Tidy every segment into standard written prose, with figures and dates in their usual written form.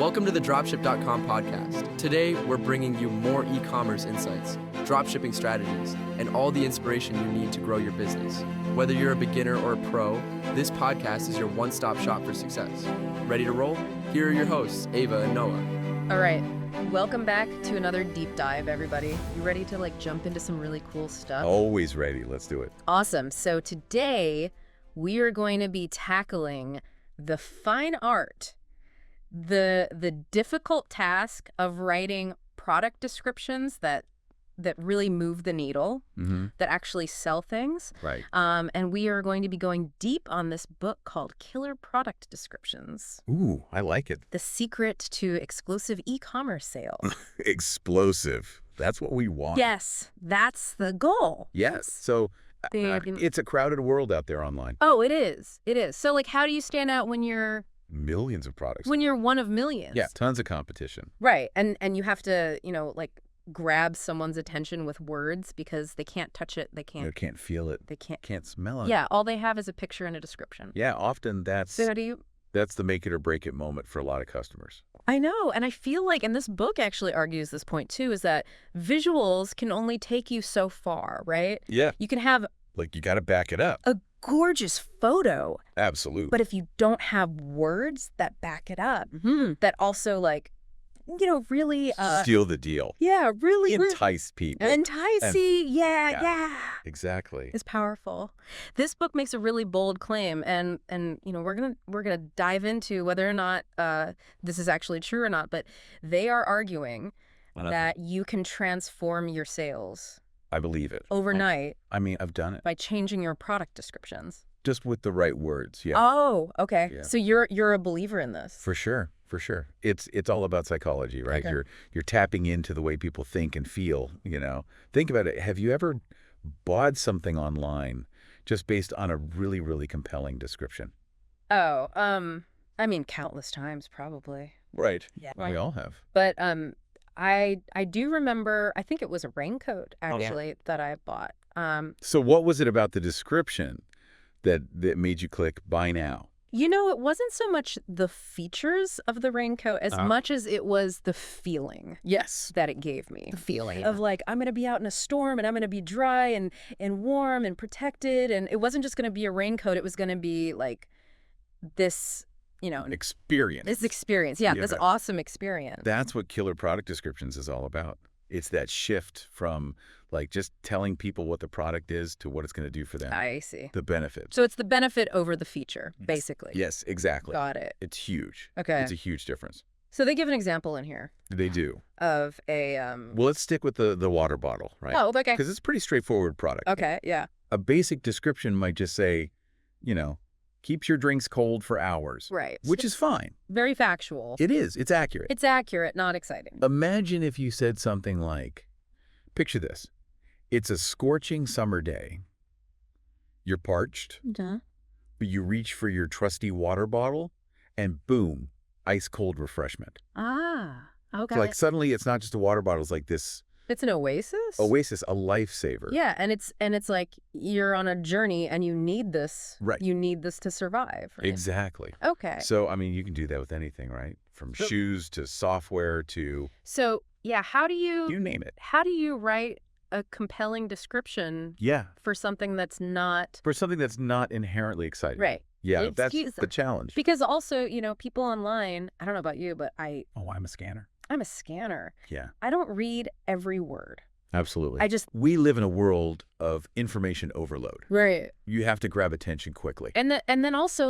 Welcome to the Dropship.com podcast. Today, we're bringing you more e-commerce insights, dropshipping strategies, and all the inspiration you need to grow your business. Whether you're a beginner or a pro, this podcast is your one-stop shop for success. Ready to roll? Here are your hosts, Ava and Noah. All right. Welcome back to another deep dive, everybody. You ready to jump into some really cool stuff? Always ready. Let's do it. Awesome. So today we are going to be tackling the fine art, the difficult task of writing product descriptions that really move the needle, that actually sell things. Right. And we are going to be going deep on this book called Killer Product Descriptions. Ooh, I like it. The secret to exclusive e-commerce sales. Explosive. That's what we want. Yes, that's the goal. Yes. So it's a crowded world out there online. Oh, it is. It is. So how do you stand out when you're Millions of products. when you're one of millions? Yeah, tons of competition. Right. And you have to, grab someone's attention with words because they can't touch it, they You can't feel it. they can't smell it. Yeah, all they have is a picture and a description. Yeah, often that's So how do you the make it or break it moment for a lot of customers. I know, and I feel like, and this book actually argues this point too, is that visuals can only take you so far, right? Yeah. You can have Like, you got to back it up. a gorgeous photo, Absolutely. but if you don't have words that back it up, that also really Steal the deal. really Entice people. enticey, yeah. yeah, Exactly. is powerful. This book makes a really bold claim, and we're gonna dive into whether or not this is actually true or not. But they are arguing that you can transform your sales I believe it. overnight I mean, I've done it. by changing your product descriptions. Just with the right words. Yeah. Oh, okay. Yeah. So you're a believer in this. For sure. It's all about psychology, right? Okay. You're tapping into the way people think and feel, Think about it. Have you ever bought something online just based on a really, really compelling description? Oh, I mean, countless times probably. Right. Yeah. We all have. But I do remember, I think it was a raincoat Oh, actually that I bought. So what was it about the description that made you click buy now? It wasn't so much the features of the raincoat as much as it was the feeling. Yes. That it gave me. The feeling. Of I'm going to be out in a storm and I'm going to be dry and warm and protected. And it wasn't just going to be a raincoat. It was going to be this, Experience. this experience. Yeah, Yeah. this awesome experience. That's what Killer Product Descriptions is all about. It's that shift from just telling people what the product is to what it's going to do for them. I see. The benefits. So it's the benefit over the feature, basically. Yes, exactly. Got it. It's huge. Okay. It's a huge difference. So they give an example in here They do. of a Well, let's stick with the water bottle, right? Oh, okay. Because it's a pretty straightforward product. Okay, yeah. A basic description might just say, keeps your drinks cold for hours. Right. Which is fine. Very factual. It is. It's accurate. It's accurate, not exciting. Imagine if you said something like, picture this. It's a scorching summer day. You're parched, Duh. but you reach for your trusty water bottle, and boom, ice-cold refreshment. Ah, okay. So suddenly it's not just a water bottle. It's like this It's an oasis? oasis, a lifesaver. Yeah, and it's like you're on a journey and you need this. Right. You need this to survive. Right? Exactly. Okay. So, I mean, you can do that with anything, right? From shoes to software to So, yeah, how do you you name it. write a compelling description Yeah. for something that's not For something that's not inherently exciting. right? Yeah, that's Excuse- the challenge. Because also, people online, I don't know about you, but I'm I'm a scanner. a scanner. Yeah, I don't read every word. absolutely. We live in a world of information overload. Right. You have to grab attention quickly. And then also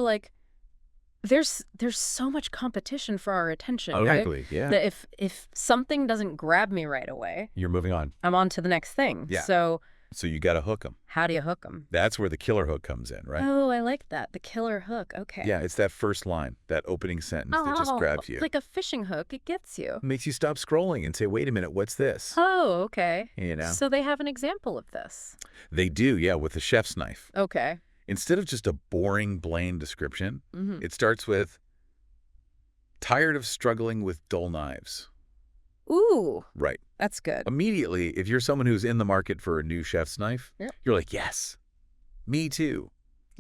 there's so much competition for our attention, right? Exactly. Yeah. That if something doesn't grab me right away, You're moving on. I'm on to the next thing. Yeah. So So you got to hook them. how do you hook them? That's where the killer hook comes in, right? Oh, I like that. The killer hook. Okay. Yeah, it's that first line, that opening sentence that just grabs you. Like a fishing hook. It gets you. Makes you stop scrolling and say, wait a minute, what's this? Oh, okay. So they have an example of this. They do, yeah, with the chef's knife. Okay. Instead of just a boring, bland description, Mm-hmm. it starts with, tired of struggling with dull knives. Ooh, Right. that's good. Immediately, if you're someone who's in the market for a new chef's knife, Yep. you're like, yes, me too.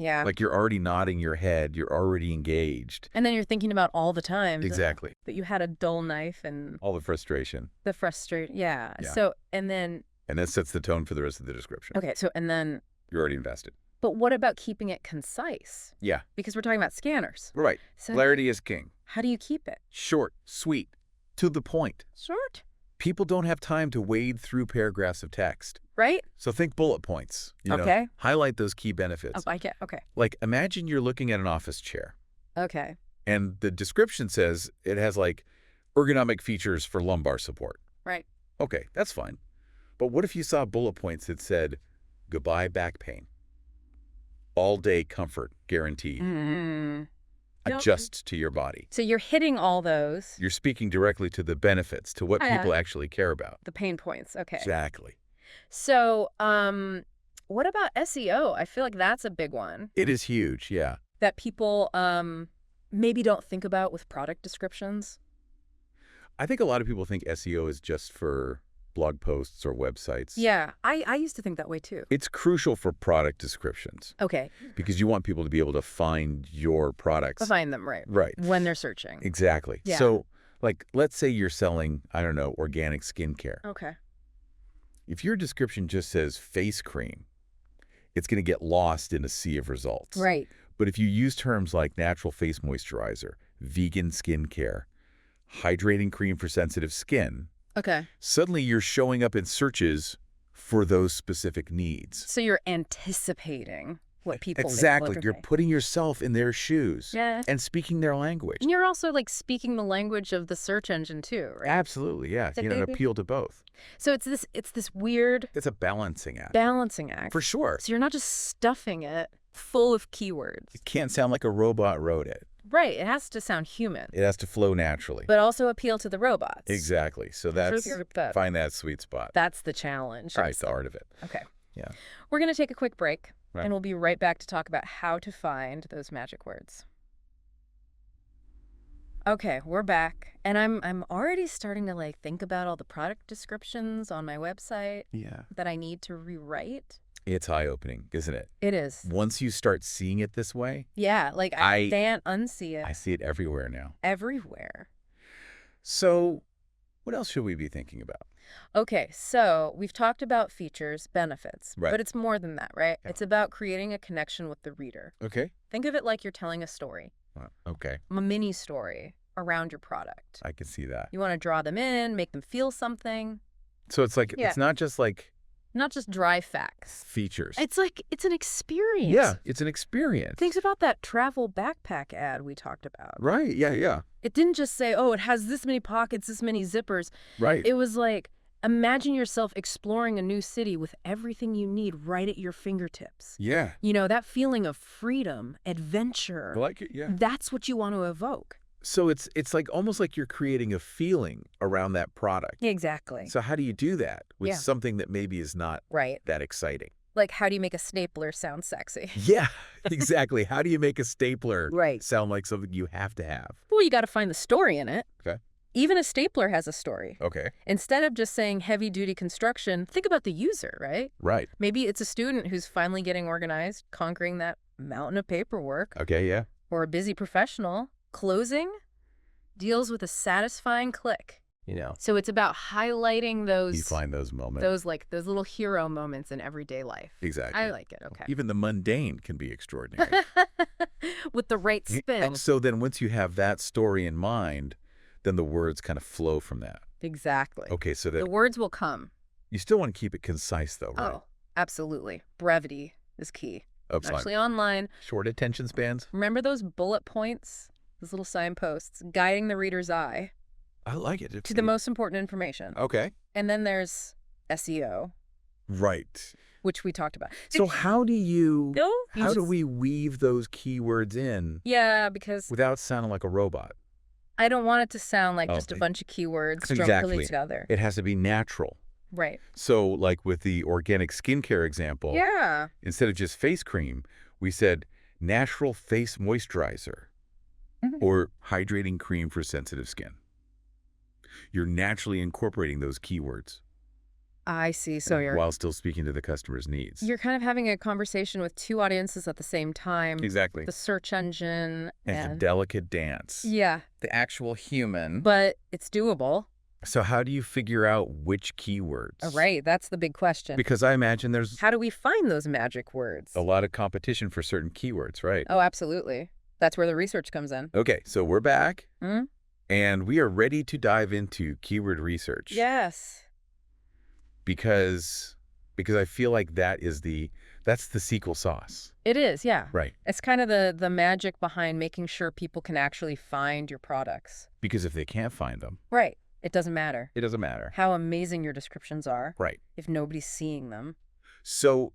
Yeah. Like you're already nodding your head. You're already engaged. And then you're thinking about all the times Exactly. that you had a dull knife and All the frustration. the frustration. Yeah. Yeah. So, and then, And that sets the tone for the rest of the description. okay. So, and then, You're already invested. but what about keeping it concise? Yeah. Because we're talking about scanners. Right. So Clarity is king. how do you keep it? Short, sweet, to the point. Short, People don't have time to wade through paragraphs of text. right? So think bullet points. Okay. Highlight those key benefits. Oh, I get, okay. Like imagine you're looking at an office chair Okay. and the description says it has like ergonomic features for lumbar support. Right. Okay, that's fine. But what if you saw bullet points that said goodbye back pain? All day comfort guaranteed. Mm. Adjust to your body. So you're hitting all those, You're speaking directly to the benefits, to what Yeah. people actually care about. the pain points. Okay. Exactly. So, what about SEO? I feel like that's a big one It is huge, yeah. that people maybe don't think about with product descriptions. I think a lot of people think SEO is just for blog posts or websites. Yeah, I used to think that way too. It's crucial for product descriptions Okay, because you want people to be able to find your products. find them right Right. when they're searching. Exactly. Yeah. So, like, let's say you're selling, I don't know, organic skincare. Okay. If your description just says face cream, it's going to get lost in a sea of results. Right. But if you use terms like natural face moisturizer, vegan skincare, hydrating cream for sensitive skin, Okay. suddenly you're showing up in searches for those specific needs. So you're anticipating what people Exactly. look You're okay. putting yourself in their shoes Yeah. and speaking their language. And you're also like speaking the language of the search engine too, right? Absolutely, yeah. So An maybe- appeal to both. So it's this weird It's a balancing act. balancing act. For sure. So you're not just stuffing it full of keywords. It can't sound like a robot wrote it. Right. It has to sound human, It has to flow naturally. but also appeal to the robots. Exactly. So that's, That- find that sweet spot. That's the challenge. Right, the art of it. Okay. Yeah. We're going to take a quick break, Right. and we'll be right back to talk about how to find those magic words. Okay, we're back, and I'm already starting to like think about all the product descriptions on my website Yeah. that I need to rewrite. It's eye-opening, isn't it? It is. Once you start seeing it this way, Yeah, like I can't unsee it I see it everywhere now. everywhere. So what else should we be thinking about? Okay, so we've talked about features, benefits, Right. but it's more than that, right? Yeah. It's about creating a connection with the reader. Okay. Think of it like you're telling a story, Okay. a mini story around your product. I can see that. You want to draw them in, make them feel something, So it's like, Yeah. it's not just like not just dry facts. features. It's like, it's an experience. Yeah, it's an experience. Think about that travel backpack ad we talked about. Right, yeah. It didn't just say, oh, it has this many pockets, this many zippers. Right. It was like, imagine yourself exploring a new city with everything you need right at your fingertips. Yeah. You know, that feeling of freedom, adventure. I like it, yeah. That's what you want to evoke. So it's like almost like you're creating a feeling around that product. Exactly. So how do you do that with Yeah. something that maybe is not Right. that exciting? Like, how do you make a stapler sound sexy? Yeah, exactly. How do you make a stapler Right. sound like something you have to have? Well, you got to find the story in it. Okay. Even a stapler has a story. Okay. Instead of just saying heavy-duty construction, think about the user, right? Right. Maybe it's a student who's finally getting organized, conquering that mountain of paperwork, Okay, yeah. or a busy professional closing deals with a satisfying click. You know, So it's about highlighting those you find those moments. those little hero moments in everyday life. Exactly. I like it. Okay. Even the mundane can be extraordinary. With the right spin. So then once you have that story in mind, then the words kind of flow from that. Exactly. Okay, so that The words will come. you still want to keep it concise though, right? Oh, absolutely. Brevity is key. Oops, fine. Actually, online, Short attention spans? remember those bullet points, those little signposts, guiding the reader's eye I like it. to the most important information. Okay. And then there's SEO, Right. which we talked about. So how do you, No, how do we weave those keywords in Yeah, because without sounding like a robot? I don't want it to sound like just a Okay. bunch of keywords strung Exactly. really together. It has to be natural. Right. So like with the organic skincare example, Yeah. instead of just face cream, we said natural face moisturizer Mhm. or hydrating cream for sensitive skin. You're naturally incorporating those keywords. I see. So while still speaking to the customer's needs. you're kind of having a conversation with two audiences at the same time. Exactly. The search engine It's a delicate dance. yeah, The actual human. but it's doable. So how do you figure out which keywords? Oh, right. That's the big question. Because I imagine there's How do we find those magic words? a lot of competition for certain keywords, right? Oh, absolutely. That's where the research comes in. Okay, so we're back, Mm? and we are ready to dive into keyword research. Yes. Because I feel like that's the secret sauce. It is, yeah. Right. It's kind of the magic behind making sure people can actually find your products. Because if they can't find them, Right. It doesn't matter it doesn't matter. how amazing your descriptions are Right. if nobody's seeing them. So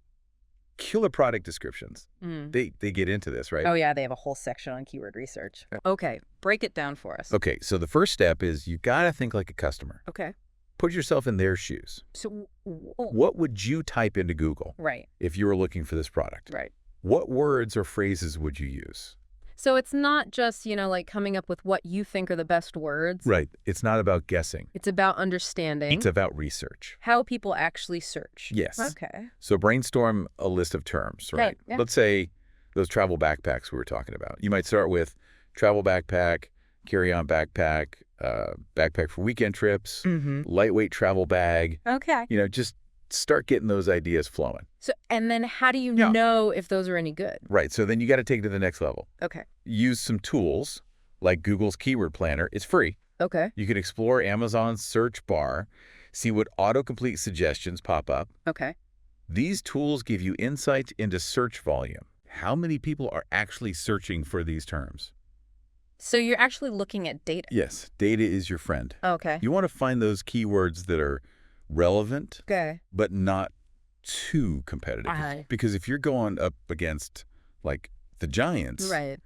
killer product descriptions, Mm. they get into this, right? Oh, yeah. They have a whole section on keyword research. Okay. Break it down for us. Okay, so the first step is you got to think like a customer. Okay. Put yourself in their shoes. So, What would you type into Google right. if you were looking for this product? Right. What words or phrases would you use? So it's not just, like coming up with what you think are the best words. Right. It's not about guessing. It's about understanding It's about research. how people actually search. Yes. Okay. So brainstorm a list of terms, right? Right, yeah. Let's say those travel backpacks we were talking about. You might start with travel backpack, carry-on backpack, backpack for weekend trips, Mm-hmm. lightweight travel bag. Okay. Just start getting those ideas flowing. So, and then how do you Yeah. know if those are any good? Right. So then you got to take it to the next level. Okay. Use some tools like Google's Keyword Planner. It's free. Okay. You can explore Amazon's search bar, see what autocomplete suggestions pop up. Okay. These tools give you insights into search volume. How many people are actually searching for these terms? So you're actually looking at data. Yes, data is your friend. Okay. You want to find those keywords that are relevant, Okay. but not too competitive. Right. Because if you're going up against, like, the giants, Right.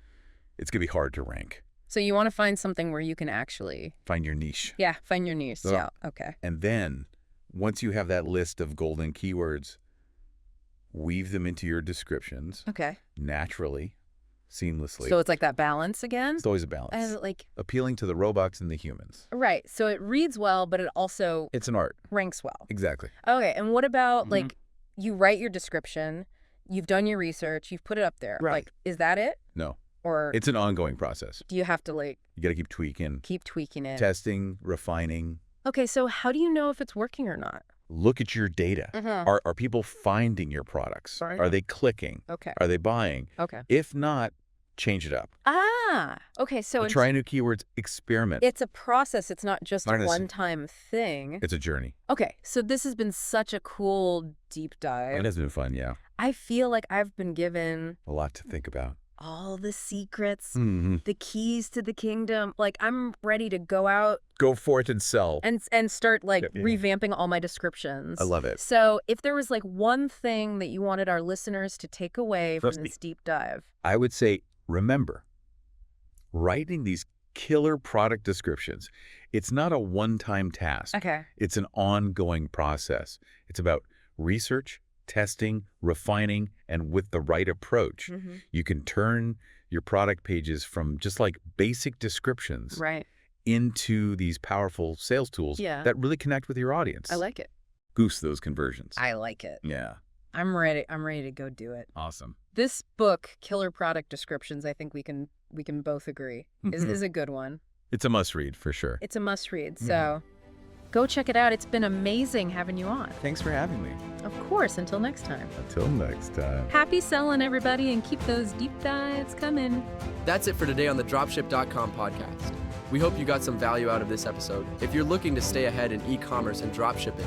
it's going to be hard to rank. So you want to find something where you can actually, Find your niche. find your niche. So- Yeah. Okay. And then, once you have that list of golden keywords, weave them into your descriptions Okay. naturally, seamlessly. So it's like that balance again? It's always a balance. And Appealing to the robots and the humans. right. So it reads well, but it also It's an art. ranks well. Exactly. Okay. And what about Mhm. you write your description, you've done your research, you've put it up there. Right. Like, is that it? No. Or It's an ongoing process. do you have to You got to keep tweaking, keep tweaking it? testing, refining. Okay. So how do you know if it's working or not? Look at your data. Mhm. Are people finding your products? Right. Are they clicking? Okay. Are they buying? Okay. If not, change it up. Okay. So Try new keywords, experiment. it's a process. It's not just a Honestly. one-time thing. It's a journey. Okay. So this has been such a cool deep dive. It has been fun, yeah. I feel like I've been given A lot to think about. all the secrets, Mm-hmm. the keys to the kingdom. Like, I'm ready to go out Go forth and sell. and start Yeah. revamping all my descriptions. I love it. So if there was one thing that you wanted our listeners to take away from Trust me. this deep dive. I would say, remember, writing these killer product descriptions, it's not a one-time task. Okay. It's an ongoing process. It's about research, testing, refining, and with the right approach, Mm-hmm. you can turn your product pages from just like basic descriptions Right. into these powerful sales tools Yeah. that really connect with your audience. I like it. Goose those conversions. I like it. Yeah. I'm ready. I'm ready to go do it. Awesome. This book, Killer Product Descriptions, I think we can both agree is a good one. It's a must-read for sure. It's a must read. So go check it out. It's been amazing having you on. Thanks for having me. Of course, until next time. Until next time. Happy selling, everybody, and keep those deep dives coming. That's it for today on the dropship.com podcast. We hope you got some value out of this episode. If you're looking to stay ahead in e-commerce and dropshipping,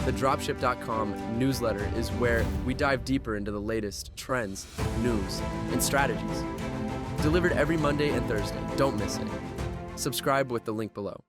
the dropship.com newsletter is where we dive deeper into the latest trends, news, and strategies. Delivered every Monday and Thursday. Don't miss it. Subscribe with the link below.